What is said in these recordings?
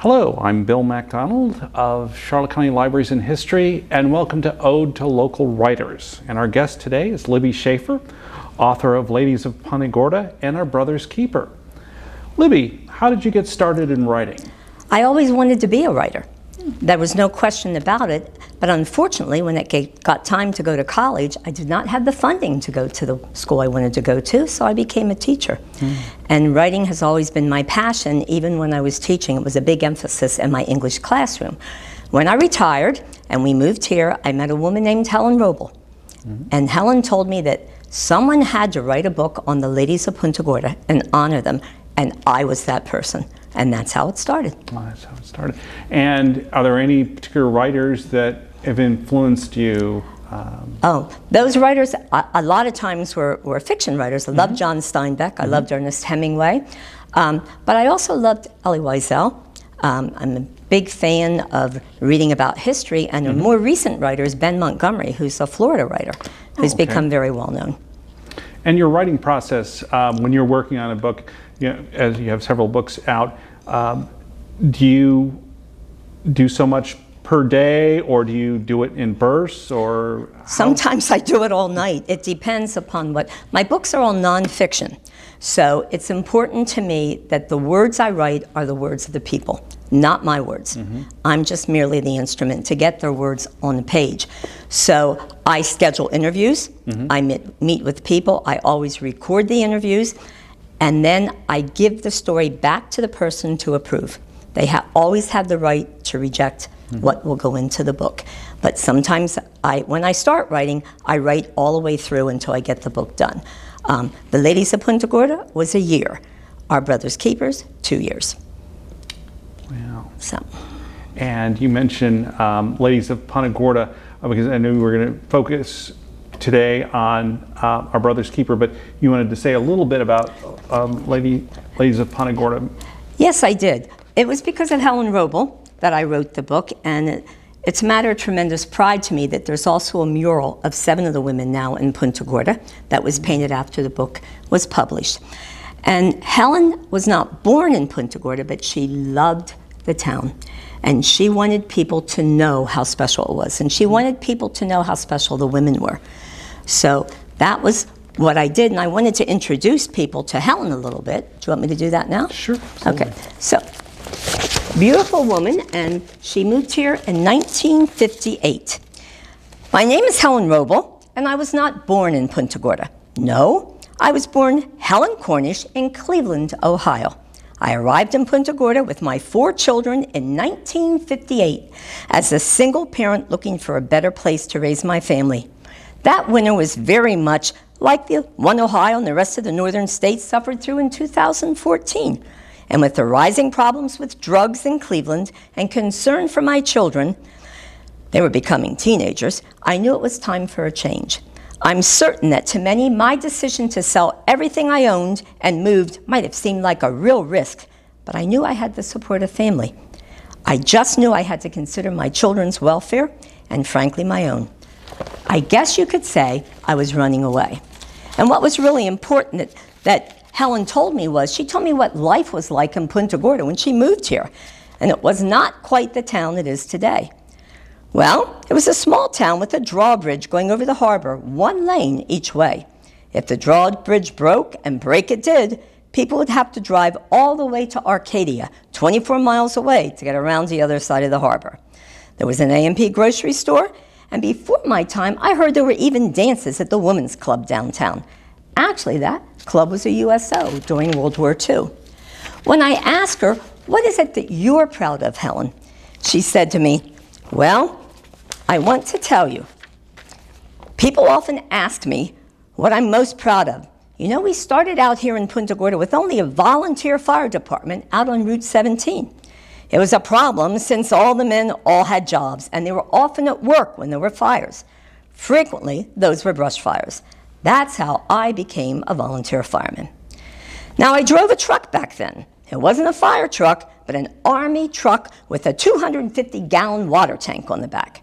Hello, I'm Bill MacDonald of Charlotte County Libraries and History, and welcome to Ode to Local Writers. And our guest today is Libby Schaefer, author of Ladies of Punta Gorda and Our Brother's Keeper. Libby, how did you get started in writing? I always wanted to be a writer. There was no question about it, but unfortunately when it got time to go to college, I did not have the funding to go to the school I wanted to go to, so I became a teacher. And writing has always been my passion. Even when I was teaching, it was a big emphasis in my English classroom. When I retired and we moved here, I met a woman named Helen Roble. And Helen told me that someone had to write a book on the ladies of Punta Gorda and honor them, and I was that person. And that's how it started. Oh, that's how it started. And are there any particular writers that have influenced you? Those writers, a lot of times were fiction writers. I loved John Steinbeck. I loved Ernest Hemingway. But I also loved Elie Wiesel. I'm a big fan of reading about history. And a more recent writer is Ben Montgomery, who's a Florida writer, who's become very well known. And your writing process, when you're working on a book, as you have several books out, do you do so much per day, or do you do it in bursts, or Sometimes I do it all night. It depends upon what. My books are all nonfiction, so it's important to me that the words I write are the words of the people, not my words. I'm just merely the instrument to get their words on the page. So I schedule interviews, I meet with people, I always record the interviews, and then I give the story back to the person to approve. They always have the right to reject what will go into the book. But sometimes when I start writing, I write all the way through until I get the book done. The Ladies of Punta Gorda was a year. Our Brother's Keepers, 2 years. Wow. So. And you mentioned Ladies of Punta Gorda, because I knew we were going to focus today on Our Brother's Keeper, but you wanted to say a little bit about Ladies of Punta Gorda. Yes, I did. It was because of Helen Roble that I wrote the book, and it's a matter of tremendous pride to me that there's also a mural of 7 of the women now in Punta Gorda that was painted after the book was published. And Helen was not born in Punta Gorda, but she loved the town. And she wanted people to know how special it was. And she wanted people to know how special the women were. So that was what I did, and I wanted to introduce people to Helen a little bit. Do you want me to do that now? Sure. Absolutely. Okay. So, beautiful woman, and she moved here in 1958. My name is Helen Roble, and I was not born in Punta Gorda. No, I was born Helen Cornish in Cleveland, Ohio. I arrived in Punta Gorda with my 4 children in 1958 as a single parent looking for a better place to raise my family. That winter was very much like the one Ohio and the rest of the northern states suffered through in 2014. And with the rising problems with drugs in Cleveland and concern for my children, they were becoming teenagers, I knew it was time for a change. I'm certain that to many, my decision to sell everything I owned and moved might have seemed like a real risk, but I knew I had to support a family. I just knew I had to consider my children's welfare and, frankly, my own. I guess you could say I was running away. And what was really important that Helen told me was, she told me what life was like in Punta Gorda when she moved here. And it was not quite the town it is today. Well, it was a small town with a drawbridge going over the harbor, 1 lane each way. If the drawbridge broke, and break it did, people would have to drive all the way to Arcadia, 24 miles away, to get around the other side of the harbor. There was an A&P grocery store, and before my time, I heard there were even dances at the Women's Club downtown. Actually, that club was a USO during World War II. When I asked her, "What is it that you're proud of, Helen?" she said to me, "Well, I want to tell you. People often ask me what I'm most proud of. You know, we started out here in Punta Gorda with only a volunteer fire department out on Route 17. It was a problem since all the men all had jobs, and they were often at work when there were fires. Frequently, those were brush fires. That's how I became a volunteer fireman. Now, I drove a truck back then. It wasn't a fire truck, but an Army truck with a 250-gallon water tank on the back.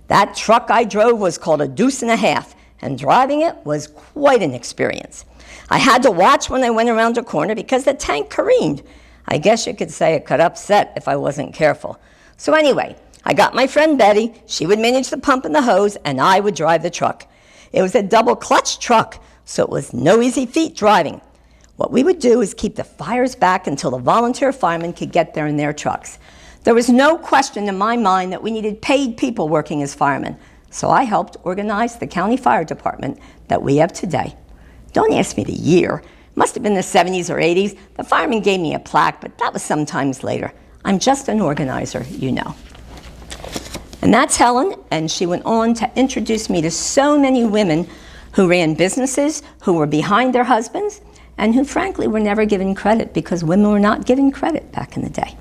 That truck I drove was called a deuce and a half, and driving it was quite an experience. I had to watch when I went around a corner because the tank careened. I guess you could say it could upset if I wasn't careful. So anyway, I got my friend Betty. She would manage the pump and the hose, and I would drive the truck. It was a double clutch truck, so it was no easy feat driving. What we would do is keep the fires back until the volunteer firemen could get there in their trucks. There was no question in my mind that we needed paid people working as firemen, so I helped organize the county fire department that we have today. Don't ask me the year. It must have been the 70s or 80s. The firemen gave me a plaque, but that was sometimes later. I'm just an organizer, you know. And that's Helen, and she went on to introduce me to so many women who ran businesses, who were behind their husbands, and who frankly were never given credit because women were not given credit back in the day.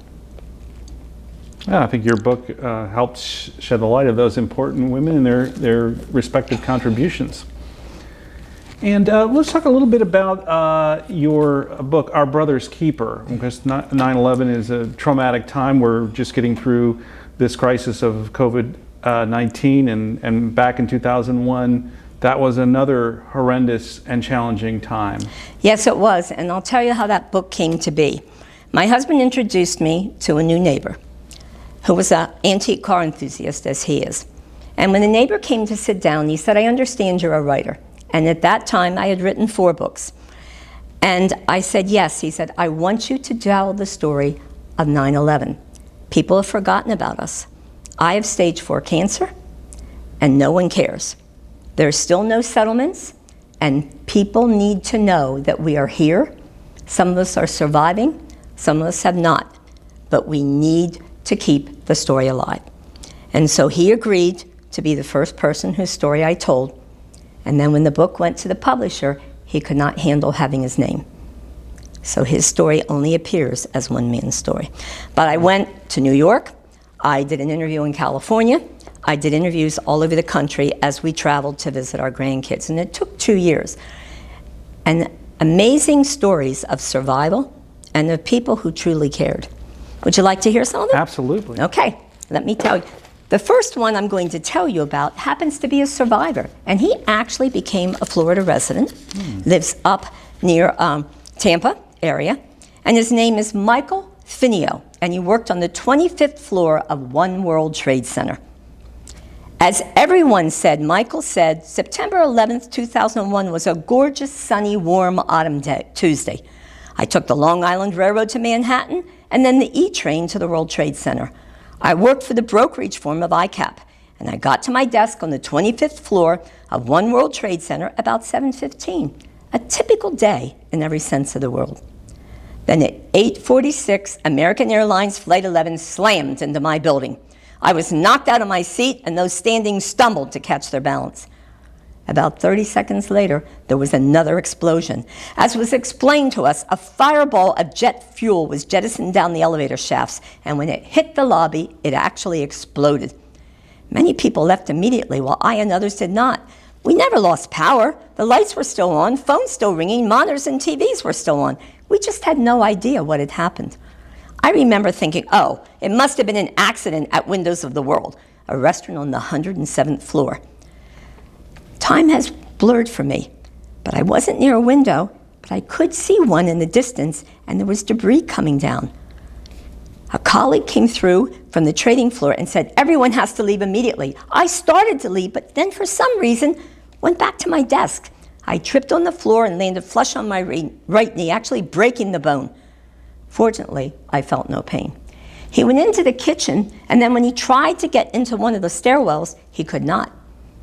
Yeah, I think your book helped shed the light of those important women and their respective contributions. And let's talk a little bit about your book, Our Brother's Keeper, because 9/11 is a traumatic time. We're just getting through this crisis of COVID-19, and back in 2001, that was another horrendous and challenging time. Yes, it was, and I'll tell you how that book came to be. My husband introduced me to a new neighbor who was an antique car enthusiast, as he is. And when the neighbor came to sit down, he said, "I understand you're a writer." And at that time, I had written 4 books. And I said, yes. He said, "I want you to tell the story of 9/11. People have forgotten about us. I have stage 4 cancer, and no one cares. There's still no settlements, and people need to know that we are here. Some of us are surviving, some of us have not, but we need to keep the story alive." And so he agreed to be the first person whose story I told. And then when the book went to the publisher, he could not handle having his name. So his story only appears as one man's story. But I went to New York. I did an interview in California. I did interviews all over the country as we traveled to visit our grandkids. And it took 2 years. And amazing stories of survival and of people who truly cared. Would you like to hear some of them? Absolutely. Okay, let me tell you. The first one I'm going to tell you about happens to be a survivor, and he actually became a Florida resident, lives up near Tampa area, and his name is Michael Finio, and he worked on the 25th floor of One World Trade Center. As everyone said, Michael said, September 11th, 2001 was a gorgeous, sunny, warm autumn day, Tuesday. I took the Long Island Railroad to Manhattan, and then the E-train to the World Trade Center. I worked for the brokerage firm of ICAP, and I got to my desk on the 25th floor of One World Trade Center about 7:15, a typical day in every sense of the word. Then at 8:46, American Airlines Flight 11 slammed into my building. I was knocked out of my seat, and those standing stumbled to catch their balance. About 30 seconds later, there was another explosion. As was explained to us, a fireball of jet fuel was jettisoned down the elevator shafts, and when it hit the lobby, it actually exploded. Many people left immediately, while I and others did not. We never lost power. The lights were still on, phones still ringing, monitors and TVs were still on. We just had no idea what had happened. I remember thinking, oh, it must have been an accident at Windows of the World, a restaurant on the 107th floor. Time has blurred for me, but I wasn't near a window, but I could see one in the distance, and there was debris coming down. A colleague came through from the trading floor and said, everyone has to leave immediately. I started to leave, but then for some reason, went back to my desk. I tripped on the floor and landed flush on my right knee, actually breaking the bone. Fortunately, I felt no pain. He went into the kitchen, and then when he tried to get into one of the stairwells, he could not,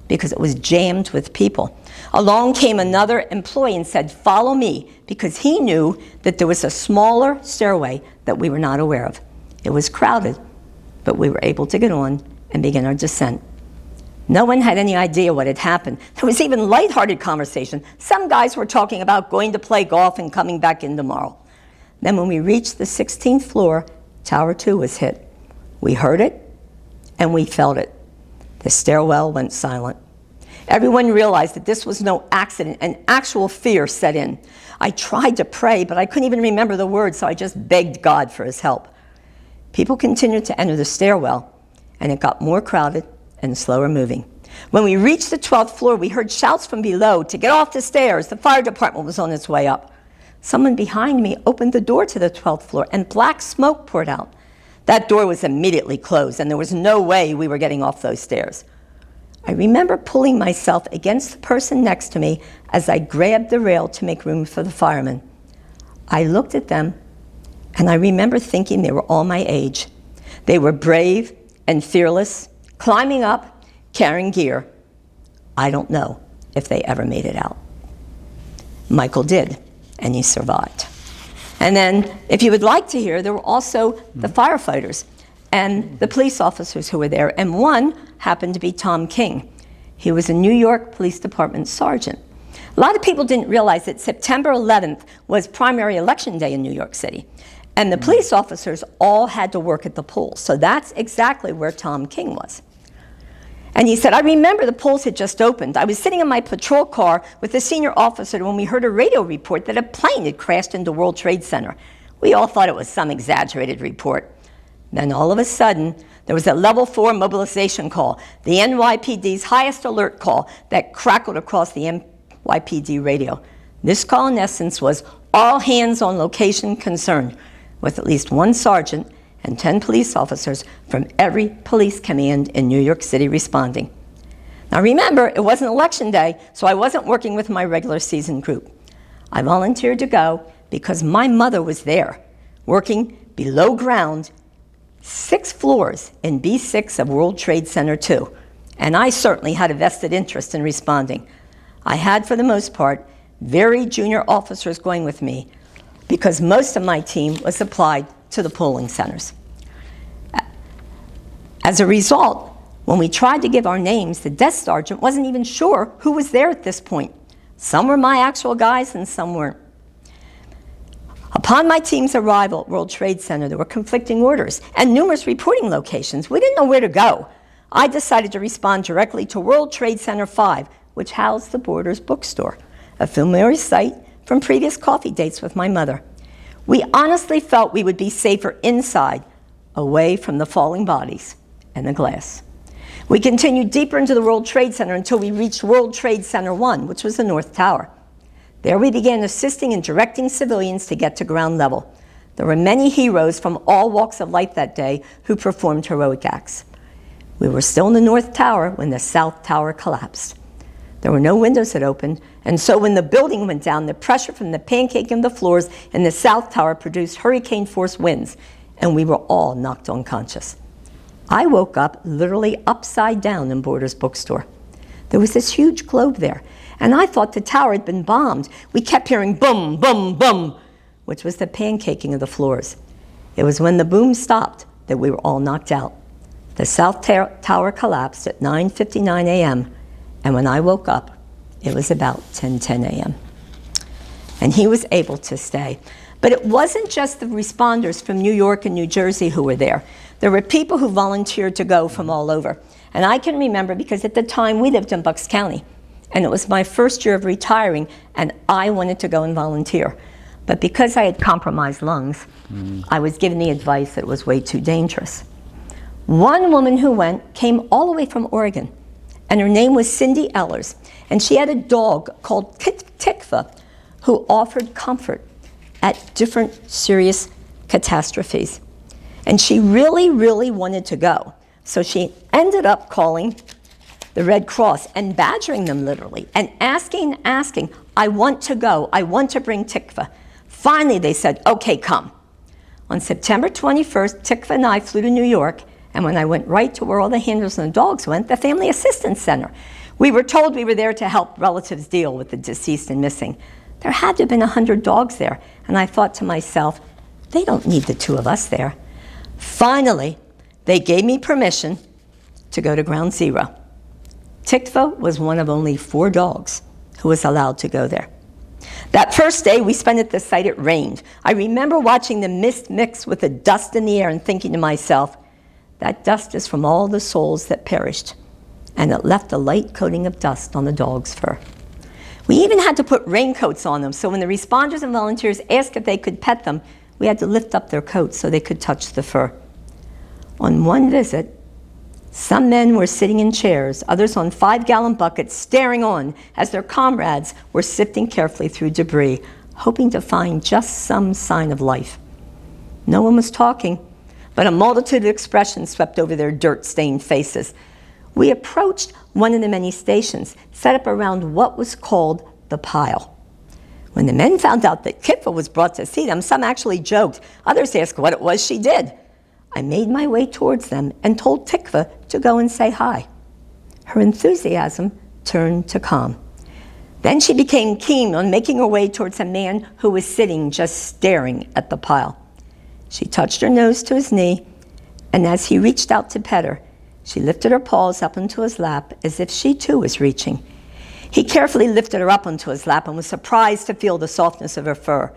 because it was jammed with people. Along came another employee and said, follow me, because he knew that there was a smaller stairway that we were not aware of. It was crowded, but we were able to get on and begin our descent. No one had any idea what had happened. There was even lighthearted conversation. Some guys were talking about going to play golf and coming back in tomorrow. Then when we reached the 16th floor, Tower 2 was hit. We heard it, and we felt it. The stairwell went silent. Everyone realized that this was no accident, and actual fear set in. I tried to pray, but I couldn't even remember the words, so I just begged God for his help. People continued to enter the stairwell, and it got more crowded and slower moving. When we reached the 12th floor, we heard shouts from below to get off the stairs. The fire department was on its way up. Someone behind me opened the door to the 12th floor and black smoke poured out. That door was immediately closed and there was no way we were getting off those stairs. I remember pulling myself against the person next to me as I grabbed the rail to make room for the firemen. I looked at them and I remember thinking they were all my age. They were brave and fearless, climbing up, carrying gear. I don't know if they ever made it out. Michael did, and he survived. And then, if you would like to hear, there were also the firefighters and the police officers who were there, and one happened to be Tom King. He was a New York Police Department sergeant. A lot of people didn't realize that September 11th was primary election day in New York City, and the police officers all had to work at the polls, so that's exactly where Tom King was. And he said, I remember the polls had just opened. I was sitting in my patrol car with a senior officer when we heard a radio report that a plane had crashed into World Trade Center. We all thought it was some exaggerated report. Then all of a sudden, there was a level 4 mobilization call, the NYPD's highest alert call that crackled across the NYPD radio. This call, in essence, was all hands on location concerned, with at least one sergeant and 10 police officers from every police command in New York City responding. Now remember, it wasn't election day, so I wasn't working with my regular season group. I volunteered to go because my mother was there, working below ground, 6 floors in B6 of World Trade Center 2, and I certainly had a vested interest in responding. I had, for the most part, very junior officers going with me because most of my team was applied to the polling centers. As a result, when we tried to give our names, the desk sergeant wasn't even sure who was there at this point. Some were my actual guys and some weren't. Upon my team's arrival at World Trade Center, there were conflicting orders and numerous reporting locations. We didn't know where to go. I decided to respond directly to World Trade Center 5, which housed the Borders bookstore, a familiar sight from previous coffee dates with my mother. We honestly felt we would be safer inside, away from the falling bodies and the glass. We continued deeper into the World Trade Center until we reached World Trade Center 1, which was the North Tower. There we began assisting and directing civilians to get to ground level. There were many heroes from all walks of life that day who performed heroic acts. We were still in the North Tower when the South Tower collapsed. There were no windows that opened, and so when the building went down, the pressure from the pancake in the floors in the South Tower produced hurricane-force winds, and we were all knocked unconscious. I woke up literally upside down in Borders bookstore. There was this huge globe there, and I thought the tower had been bombed. We kept hearing boom, boom, boom, which was the pancaking of the floors. It was when the boom stopped that we were all knocked out. The South Tower collapsed at 9:59 a.m., and when I woke up, it was about 10:10 a.m. And he was able to stay. But it wasn't just the responders from New York and New Jersey who were there. There were people who volunteered to go from all over. And I can remember because at the time we lived in Bucks County, and it was my first year of retiring, and I wanted to go and volunteer. But because I had compromised lungs, I was given the advice that it was way too dangerous. One woman who went came all the way from Oregon, and her name was Cindy Ellers, and she had a dog called Tikva who offered comfort at different serious catastrophes. And she really, really wanted to go. So she ended up calling the Red Cross and badgering them literally and asking, I want to go, I want to bring Tikva. Finally, they said, okay, come. On September 21st, Tikva and I flew to New York, and when I went right to where all the handlers and the dogs went, the Family Assistance Center. We were told we were there to help relatives deal with the deceased and missing. There had to have been 100 dogs there, and I thought to myself, they don't need the 2 of us there. Finally, they gave me permission to go to Ground Zero. Tikva was one of only 4 dogs who was allowed to go there. That first day we spent at the site, it rained. I remember watching the mist mix with the dust in the air and thinking to myself, that dust is from all the souls that perished, and it left a light coating of dust on the dog's fur. We even had to put raincoats on them, so when the responders and volunteers asked if they could pet them, we had to lift up their coats so they could touch the fur. On one visit, some men were sitting in chairs, others on 5-gallon buckets, staring on as their comrades were sifting carefully through debris. hoping to find just some sign of life. No one was talking, but a multitude of expressions swept over their dirt-stained faces. We approached one of the many stations set up around what was called the pile. When the men found out that Kitva was brought to see them, some actually joked. Others asked what it was she did. I made my way towards them and told Tikva to go and say hi. Her enthusiasm turned to calm. Then she became keen on making her way towards a man who was sitting just staring at the pile. She touched her nose to his knee, and as he reached out to pet her, she lifted her paws up into his lap as if she too was reaching. He carefully lifted her up onto his lap and was surprised to feel the softness of her fur.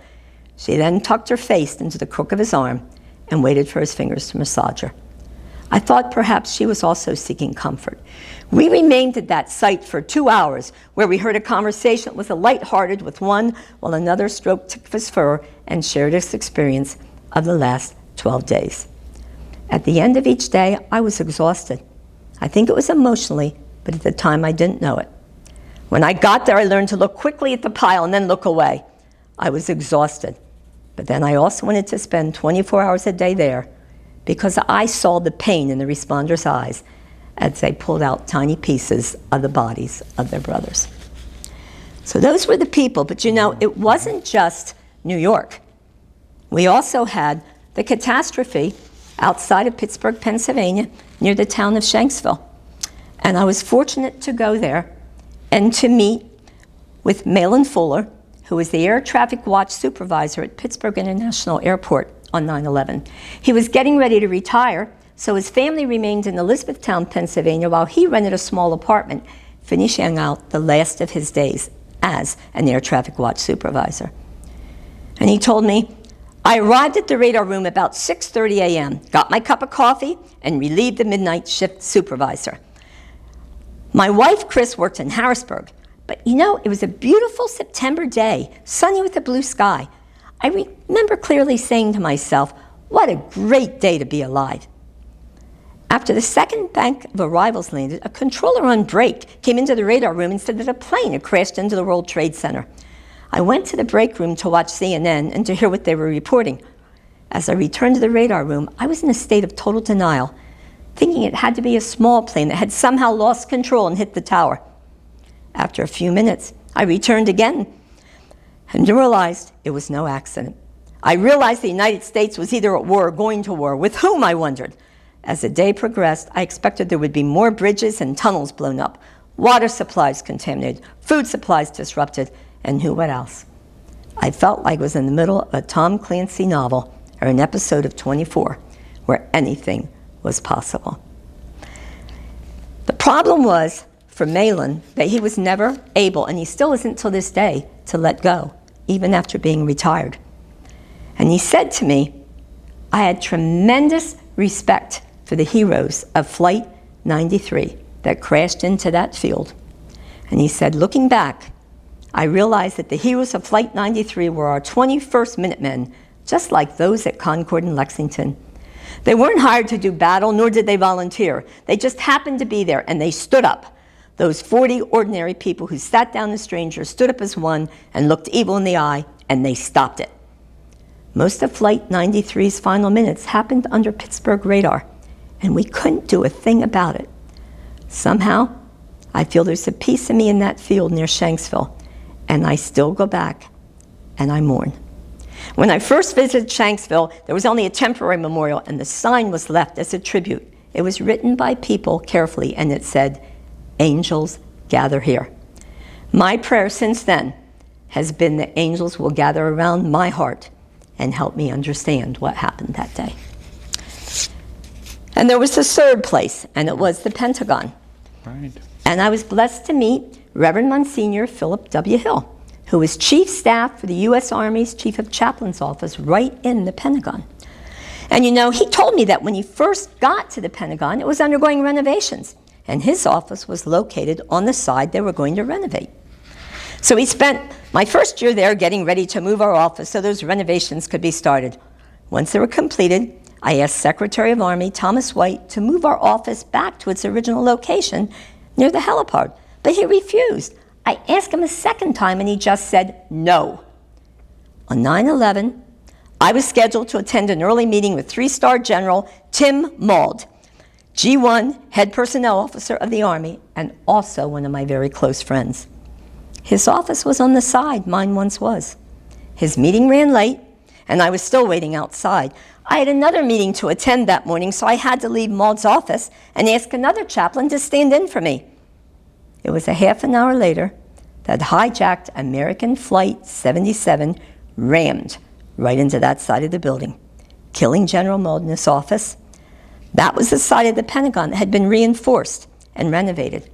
She then tucked her face into the crook of his arm and waited for his fingers to massage her. I thought perhaps she was also seeking comfort. We remained at that site for 2 hours, where we heard a conversation with a light-hearted with one, while another stroked Tikva's fur and shared his experience of the last 12 days. At the end of each day, I was exhausted. I think it was emotionally, but at the time I didn't know it. When I got there, I learned to look quickly at the pile and then look away. I was exhausted, but then I also wanted to spend 24 hours a day there because I saw the pain in the responders' eyes as they pulled out tiny pieces of the bodies of their brothers. So those were the people, but you know, it wasn't just New York. We also had the catastrophe outside of Pittsburgh, Pennsylvania, near the town of Shanksville. And I was fortunate to go there and to meet with Malin Fuller, who was the air traffic watch supervisor at Pittsburgh International Airport on 9/11. He was getting ready to retire, so his family remained in Elizabethtown, Pennsylvania, while he rented a small apartment, finishing out the last of his days as an air traffic watch supervisor. And he told me, I arrived at the radar room about 6:30 a.m., got my cup of coffee, and relieved the midnight shift supervisor. My wife, Chris, worked in Harrisburg, but you know, it was a beautiful September day, sunny with a blue sky. I remember clearly saying to myself, what a great day to be alive. After the second bank of arrivals landed, a controller on break came into the radar room and said that a plane had crashed into the World Trade Center. I went to the break room to watch CNN and to hear what they were reporting. As I returned to the radar room, I was in a state of total denial, thinking it had to be a small plane that had somehow lost control and hit the tower. After a few minutes, I returned again and realized it was no accident. I realized the United States was either at war or going to war. With whom, I wondered. As the day progressed, I expected there would be more bridges and tunnels blown up, water supplies contaminated, food supplies disrupted, and who what else. I felt like I was in the middle of a Tom Clancy novel or an episode of 24, where anything was possible. The problem was, for Malin, that he was never able, and he still isn't till this day, to let go, even after being retired. And he said to me, I had tremendous respect for the heroes of Flight 93 that crashed into that field. And he said, looking back, I realized that the heroes of Flight 93 were our 21st Minutemen, just like those at Concord and Lexington. They weren't hired to do battle, nor did they volunteer. They just happened to be there, and they stood up. Those 40 ordinary people who sat down the stranger stood up as one and looked evil in the eye, and they stopped it. Most of Flight 93's final minutes happened under Pittsburgh radar, and we couldn't do a thing about it. Somehow, I feel there's a piece of me in that field near Shanksville, and I still go back, and I mourn. When I first visited Shanksville, there was only a temporary memorial, and the sign was left as a tribute. It was written by people carefully, and it said, "Angels gather here." My prayer since then has been that angels will gather around my heart and help me understand what happened that day. And there was the third place, and it was the Pentagon. Right. And I was blessed to meet Reverend Monsignor Philip W. Hill, who was Chief Staff for the U.S. Army's Chief of Chaplain's Office right in the Pentagon. And you know, he told me that when he first got to the Pentagon, it was undergoing renovations, and his office was located on the side they were going to renovate. So he spent my first year there getting ready to move our office so those renovations could be started. Once they were completed, I asked Secretary of Army Thomas White to move our office back to its original location near the helipad, but he refused. I asked him a second time, and he just said no. on 9/11, I was scheduled to attend an early meeting with 3-star General Tim Mauld, G1 head personnel officer of the Army, and also one of my very close friends. His office was on the side, mine once was. His meeting ran late, and I was still waiting outside. I had another meeting to attend that morning, so I had to leave Mauld's office and ask another chaplain to stand in for me. It was a half an hour later that hijacked American Flight 77 rammed right into that side of the building, killing General Mauld in his office. That was the side of the Pentagon that had been reinforced and renovated.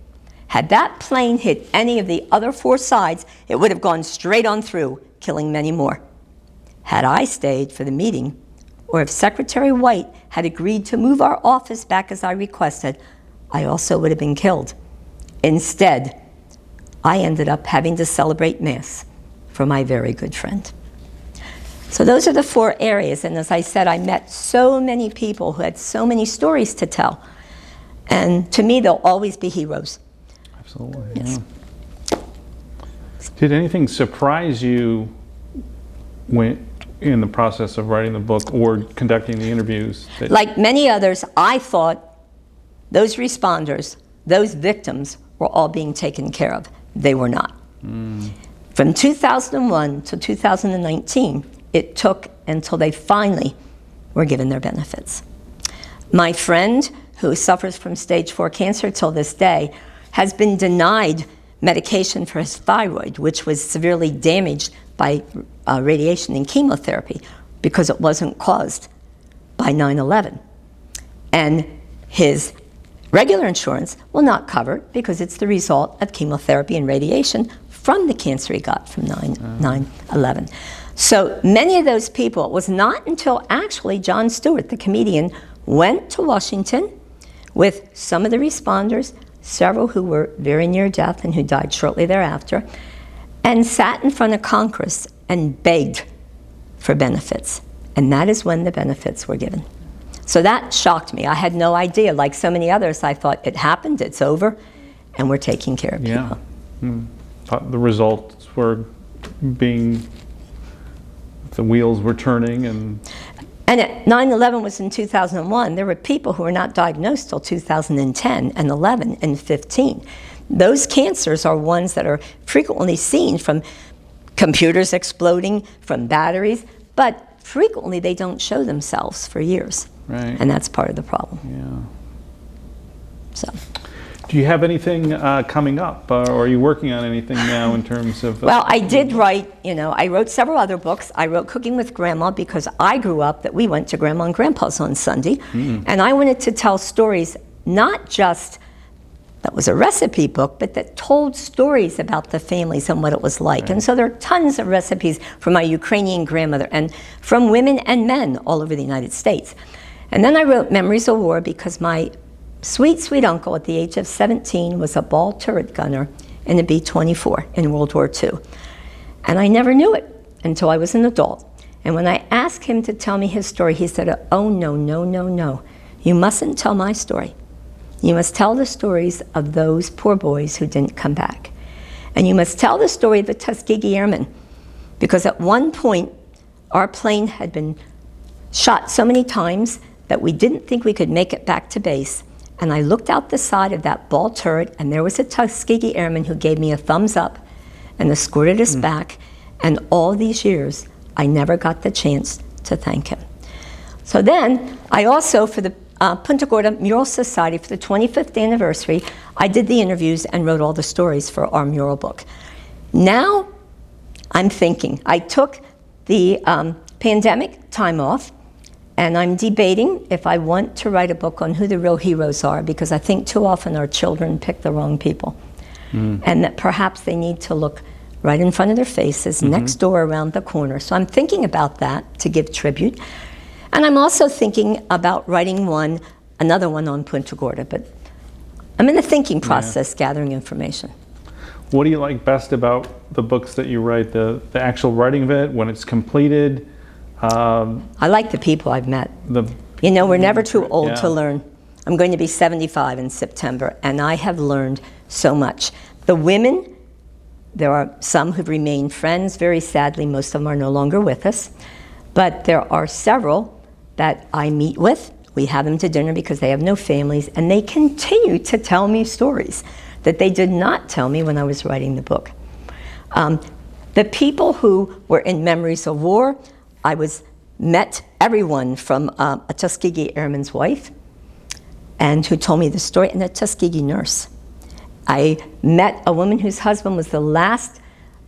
Had that plane hit any of the other 4 sides, it would have gone straight on through, killing many more. Had I stayed for the meeting, or if Secretary White had agreed to move our office back as I requested, I also would have been killed. Instead, I ended up having to celebrate Mass for my very good friend. So those are the 4 areas, and as I said, I met so many people who had so many stories to tell. And to me, they'll always be heroes. Absolutely. Yes. Yeah. Did anything surprise you when in the process of writing the book or conducting the interviews? Like many others, I thought those responders, those victims, were all being taken care of. They were not. From 2001 to 2019, it took until they finally were given their benefits. My friend, who suffers from stage 4 cancer till this day, has been denied medication for his thyroid, which was severely damaged by radiation and chemotherapy because it wasn't caused by 9/11. And his regular insurance will not cover it because it's the result of chemotherapy and radiation from the cancer he got from 9/11. So many of those people, it was not until actually Jon Stewart, the comedian, went to Washington with some of the responders, several who were very near death and who died shortly thereafter, and sat in front of Congress and begged for benefits. And that is when the benefits were given. So that shocked me. I had no idea. Like so many others, I thought it happened, it's over, and we're taking care of people. Thought the results were being, the wheels were turning. And 9/11 was in 2001. There were people who were not diagnosed till 2010 and 11 and 15. Those cancers are ones that are frequently seen from computers exploding, from batteries, but frequently they don't show themselves for years. Right. And that's part of the problem. Yeah. So. Do you have anything coming up, or are you working on anything now in terms of? Well, I did write, I wrote several other books. I wrote Cooking with Grandma because I grew up that we went to Grandma and Grandpa's on Sunday. And I wanted to tell stories, not just that was a recipe book, but that told stories about the families and what it was like. Right. And so there are tons of recipes from my Ukrainian grandmother and from women and men all over the United States. And then I wrote Memories of War because my sweet, sweet uncle at the age of 17 was a ball turret gunner in a B-24 in World War II. And I never knew it until I was an adult. And when I asked him to tell me his story, he said, "Oh, no, no, no, no. You mustn't tell my story. You must tell the stories of those poor boys who didn't come back. And you must tell the story of the Tuskegee Airmen, because at one point, our plane had been shot so many times that we didn't think we could make it back to base. And I looked out the side of that ball turret, and there was a Tuskegee Airman who gave me a thumbs up and escorted us back. And all these years, I never got the chance to thank him." So then, I also, for the Punta Gorda Mural Society, for the 25th anniversary, I did the interviews and wrote all the stories for our mural book. Now, I'm thinking, I took the pandemic time off, and I'm debating if I want to write a book on who the real heroes are, because I think too often our children pick the wrong people. And that perhaps they need to look right in front of their faces, next door, around the corner. So I'm thinking about that to give tribute. And I'm also thinking about writing another one on Punta Gorda, but I'm in the thinking process, gathering information. What do you like best about the books that you write? The actual writing of it, when it's completed? I like the people I've met. We're never too old to learn. I'm going to be 75 in September, and I have learned so much. The women There are some who've remained friends. Very sadly, most of them are no longer with us. But there are several that I meet with. We have them to dinner because they have no families, and they continue to tell me stories that they did not tell me when I was writing the book. The people who were in Memories of War, I met everyone from a Tuskegee Airman's wife, and who told me the story, and a Tuskegee nurse. I met a woman whose husband was the last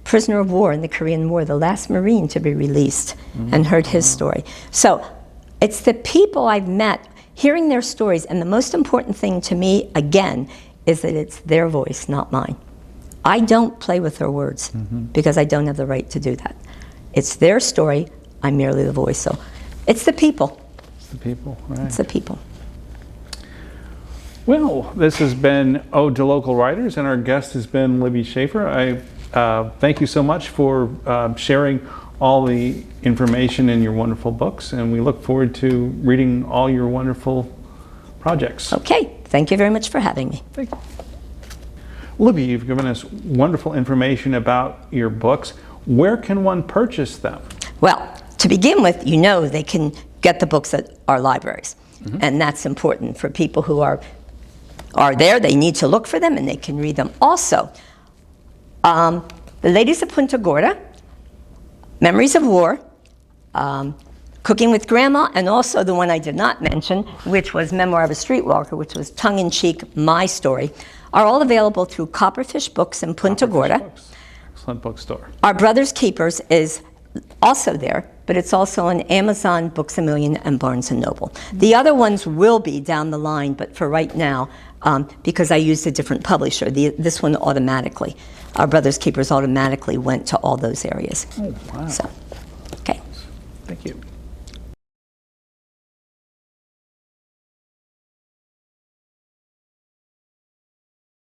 prisoner of war in the Korean War, the last Marine to be released, and heard his story. So it's the people I've met, hearing their stories, and the most important thing to me, again, is that it's their voice, not mine. I don't play with their words because I don't have the right to do that. It's their story, I'm merely the voice. So it's the people. It's the people, right. It's the people. Well, this has been Ode to Local Writers, and our guest has been Libby Schaefer. I thank you so much for sharing all the information in your wonderful books, and we look forward to reading all your wonderful projects. Okay, thank you very much for having me. Thank you. Libby, you've given us wonderful information about your books. Where can one purchase them? Well, to begin with, you know they can get the books at our libraries, and that's important for people who are there. They need to look for them, and they can read them. Also, the Ladies of Punta Gorda, Memories of War, Cooking with Grandma, and also the one I did not mention, which was Memoir of a Streetwalker, which was tongue-in-cheek, my story, are all available through Copperfish Books in Punta Gorda. Books. Excellent bookstore. Our Brothers Keepers is also there, but it's also on Amazon, Books A Million, and Barnes & Noble. The other ones will be down the line, but for right now, because I used a different publisher, this one automatically, Our Brothers Keepers automatically went to all those areas. Oh, wow. So, okay. Thank you.